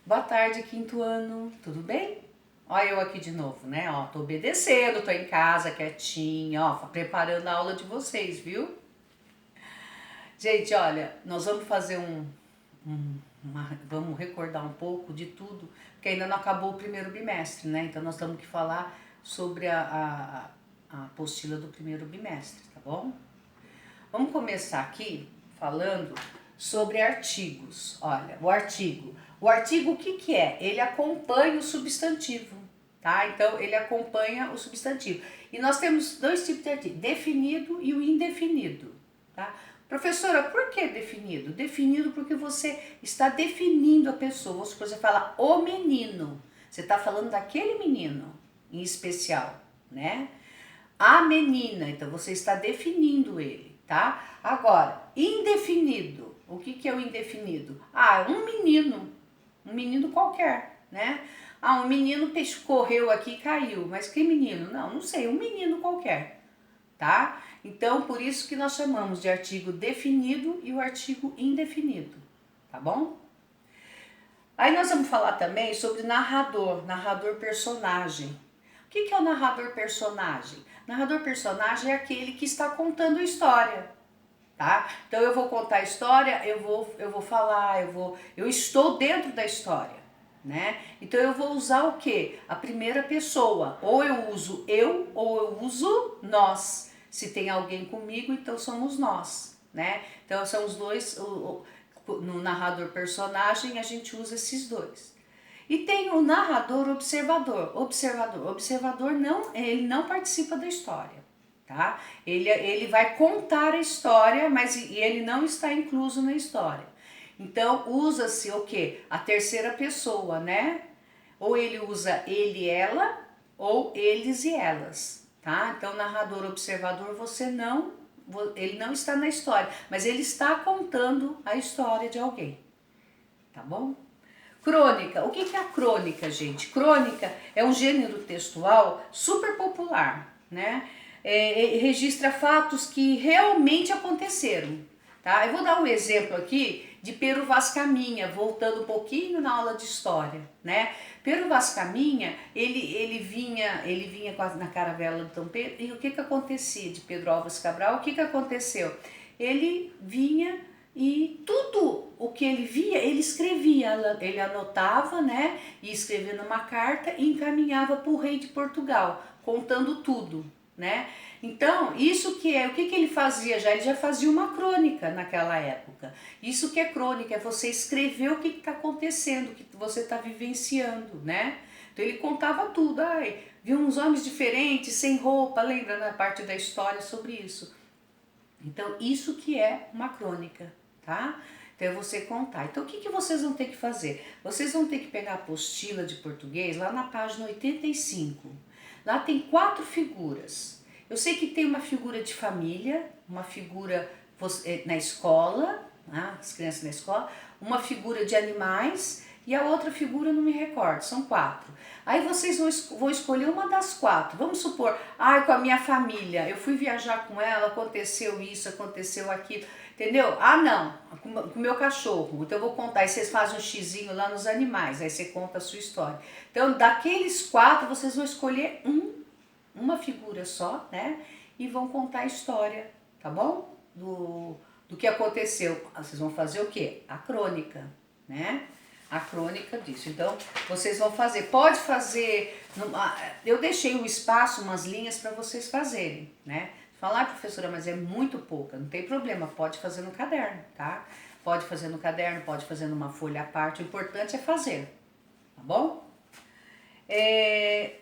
Boa tarde, quinto ano, tudo bem? Olha eu aqui de novo, né? Ó, tô obedecendo, tô em casa quietinha, ó, preparando a aula de vocês, viu? Gente, olha, nós vamos fazer vamos recordar um pouco de tudo, porque ainda não acabou o primeiro bimestre, né? Então nós temos que falar sobre a apostila do primeiro bimestre, tá bom? Vamos começar aqui falando sobre artigos. Olha, o artigo o que que é? Ele acompanha o substantivo, tá? Então ele acompanha o substantivo. E nós temos dois tipos de artigo, definido e o indefinido, tá? Professora, por que definido? Definido porque você está definindo a pessoa. Vamos supor, você fala o menino. Você está falando daquele menino em especial, né? A menina, então você está definindo ele, tá? Agora, indefinido. O que que é o indefinido? Ah, um menino qualquer, né? Ah, um menino correu aqui e caiu, mas que menino? Não sei, um menino qualquer, tá? Então, por isso que nós chamamos de artigo definido e o artigo indefinido, tá bom? Aí nós vamos falar também sobre narrador personagem. O que é o narrador personagem? Narrador personagem é aquele que está contando a história, tá? Então eu vou contar a história, eu vou falar, eu estou dentro da história, né? Então eu vou usar o quê? A primeira pessoa. Ou eu uso eu ou eu uso nós. Se tem alguém comigo, então somos nós, né? Então são os dois, no narrador personagem a gente usa esses dois. E tem o narrador observador não, ele não participa da história, tá? Ele vai contar a história, mas ele não está incluso na história. Então usa-se o quê? A terceira pessoa, né? Ou ele usa ele, ela, ou eles e elas, tá? Então narrador observador ele não está na história, mas ele está contando a história de alguém, tá bom? Crônica. O que é a crônica, gente? Crônica é um gênero textual super popular, né? Registra fatos que realmente aconteceram, tá? Eu vou dar um exemplo aqui de Pero Vaz Caminha, voltando um pouquinho na aula de história, né? Pero Vaz Caminha, ele vinha na caravela de Dom Pedro, e o que acontecia de Pedro Álvares Cabral? O que aconteceu? Ele vinha e tudo o que ele via, ele escrevia, ele anotava, né? E escrevia numa carta e encaminhava para o rei de Portugal, contando tudo, né? Então, isso que é, o que ele fazia já? Ele já fazia uma crônica naquela época. Isso que é crônica, é você escrever o que está acontecendo, o que você está vivenciando, né? Então ele contava tudo, viu uns homens diferentes, sem roupa, lembra na parte da história sobre isso. Então, isso que é uma crônica, tá? Então, é você contar. Então, o que vocês vão ter que fazer? Vocês vão ter que pegar a apostila de português lá na página 85. Lá tem 4 figuras. Eu sei que tem uma figura de família, uma figura na escola, né? As crianças na escola, uma figura de animais e a outra figura eu não me recordo, são 4. Aí vocês vão escolher uma das 4. Vamos supor, com a minha família, eu fui viajar com ela, aconteceu isso, aconteceu aquilo, entendeu? Não, com o meu cachorro, então eu vou contar, aí vocês fazem um xizinho lá nos animais, aí você conta a sua história. Então daqueles 4, vocês vão escolher uma figura só, né? E vão contar a história, tá bom? Do que aconteceu. Vocês vão fazer o quê? A crônica, né? A crônica disso. Então, vocês vão fazer. Pode fazer. Eu deixei o espaço, umas linhas para vocês fazerem, né? Falar, professora, mas é muito pouca. Não tem problema, pode fazer no caderno, tá? Pode fazer no caderno, pode fazer numa folha à parte. O importante é fazer, tá bom?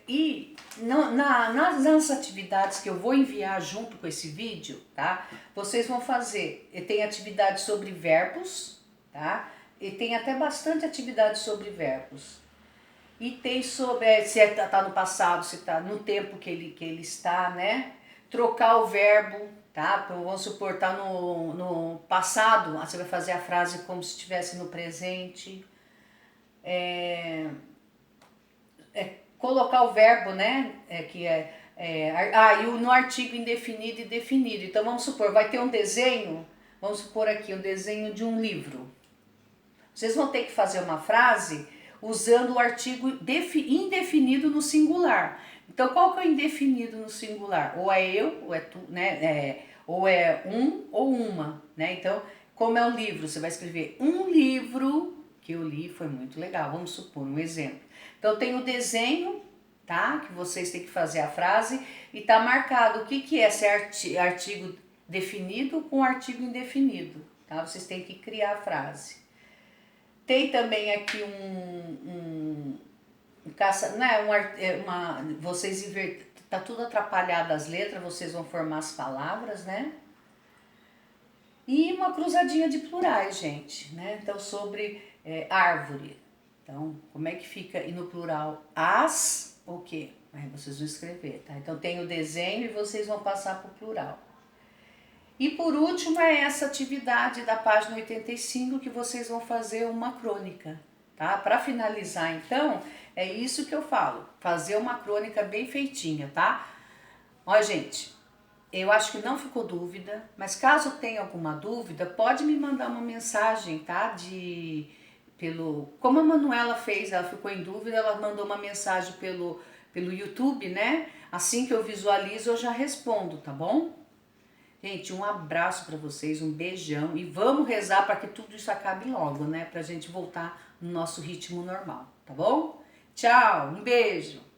E nas atividades que eu vou enviar junto com esse vídeo, tá? Vocês vão fazer, tem atividade sobre verbos, tá? E tem até bastante atividade sobre verbos. E tem sobre se tá no passado, se tá no tempo que ele está, né? Trocar o verbo, tá? Vamos supor, tá no passado, você vai fazer a frase como se estivesse no presente. Colocar o verbo, né? E no artigo indefinido e definido. Então vamos supor, vai ter um desenho, vamos supor aqui, um desenho de um livro. Vocês vão ter que fazer uma frase usando o artigo indefinido no singular. Então, qual que é o indefinido no singular? Ou é eu, ou é tu, né? Ou é um ou uma, né? Então, como é um livro, você vai escrever um livro que eu li, foi muito legal. Vamos supor um exemplo. Então, tem o desenho, tá? Que vocês têm que fazer a frase e tá marcado o que é esse artigo definido com artigo indefinido, tá? Vocês têm que criar a frase. Tem também aqui caça, né, vocês invertem, tá tudo atrapalhado as letras, vocês vão formar as palavras, né? E uma cruzadinha de plurais, gente, né? Então, sobre árvore. Então, como é que fica? E no plural, as, o quê? Aí vocês vão escrever, tá? Então, tem o desenho e vocês vão passar para o plural. E por último, é essa atividade da página 85 que vocês vão fazer uma crônica, tá? Para finalizar, então, é isso que eu falo, fazer uma crônica bem feitinha, tá? Ó, gente, eu acho que não ficou dúvida, mas caso tenha alguma dúvida, pode me mandar uma mensagem, tá? Como a Manuela fez, ela ficou em dúvida, ela mandou uma mensagem pelo YouTube, né? Assim que eu visualizo, eu já respondo, tá bom? Gente, um abraço para vocês, um beijão e vamos rezar para que tudo isso acabe logo, né? Pra gente voltar no nosso ritmo normal, tá bom? Tchau, um beijo!